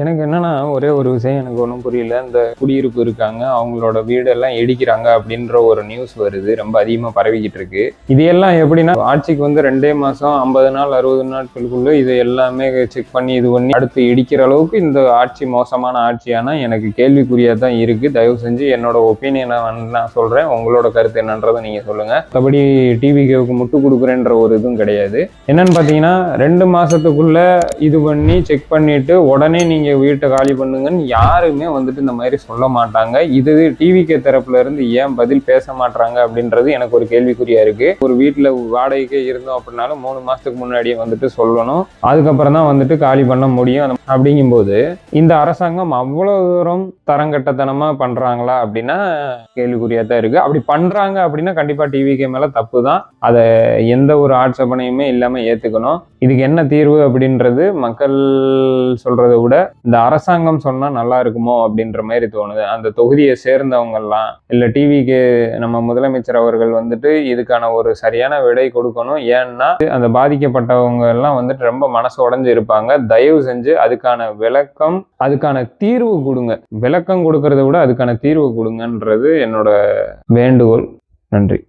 எனக்கு என்னன்னா ஒரே ஒரு விஷயம் எனக்கு ஒன்றும் புரியல. இந்த குடியிருப்பு இருக்காங்க, அவங்களோட வீடெல்லாம் இடிக்கிறாங்க அப்படின்ற ஒரு நியூஸ் வருது, ரொம்ப அதிகமாக பரவிக்கிட்டு இருக்கு. இது எல்லாம் எப்படின்னா ஆட்சிக்கு வந்து 2 மாதம் 50 நாள் 60 நாட்களுக்குள்ள இது எல்லாமே செக் பண்ணி இது பண்ணி அடுத்து இடிக்கிற அளவுக்கு இந்த ஆட்சி மோசமான ஆட்சியானா எனக்கு கேள்விக்குறியாக தான் இருக்கு. தயவு செஞ்சு என்னோட ஒப்பீனியனை நான் சொல்றேன், உங்களோட கருத்து என்னன்றதை நீங்க சொல்லுங்க. மற்றபடி டிவிகேவுக்கு முட்டு கொடுக்குறேன்ற ஒரு இதுவும் கிடையாது. என்னன்னு பார்த்தீங்கன்னா 2 மாசத்துக்குள்ள இது பண்ணி செக் பண்ணிட்டு உடனே நீங்க வீட்டை காலி பண்ணுங்கன்னு யாருமே வந்துட்டு இந்த மாதிரி சொல்ல மாட்டாங்க. இது டிவிகே தரப்புல இருந்து ஏன் பதில் பேச மாட்டாங்க அப்படின்றது எனக்கு ஒரு கேள்விக்குறியா இருக்கு. ஒரு வீட்டுல வாடகைக்கே இருந்தோம் அப்படின்னாலும் 3 மாசத்துக்கு முன்னாடியே வந்துட்டு சொல்லணும், அதுக்கப்புறம் தான் வந்துட்டு காலி பண்ண முடியும். அப்படிங்கும்போது இந்த அரசாங்கம் அவ்வளவு தூரம் தரங்கட்டத்தனமா பண்றாங்களா அப்படின்னா கேள்விக்குறியா தான் இருக்கு. அப்படி பண்றாங்க அப்படின்னா கண்டிப்பா டிவிகே மேல தப்பு தான், அதை எந்த ஒரு ஆட்சேபனையுமே இல்லாம ஏத்துக்கணும். இதுக்கு என்ன தீர்வு அப்படின்றது மக்கள் சொல்றதை விட இந்த அரசாங்கம் சொன்னா நல்லா இருக்குமோ அப்படின்ற மாதிரி தோணுது. அந்த தொகுதியை சேர்ந்தவங்க எல்லாம் இல்ல டிவிக்கு நம்ம முதலமைச்சர் அவர்கள் வந்துட்டு இதுக்கான ஒரு சரியான விடை கொடுக்கணும். ஏன்னா அந்த பாதிக்கப்பட்டவங்க எல்லாம் வந்துட்டு ரொம்ப மனசு உடைஞ்சு இருப்பாங்க. தயவு செஞ்சு அதுக்கான விளக்கம், அதுக்கான தீர்வு கொடுங்க. விளக்கம் கொடுக்கறத விட அதுக்கான தீர்வு கொடுங்கன்றது என்னோட வேண்டுகோள். நன்றி.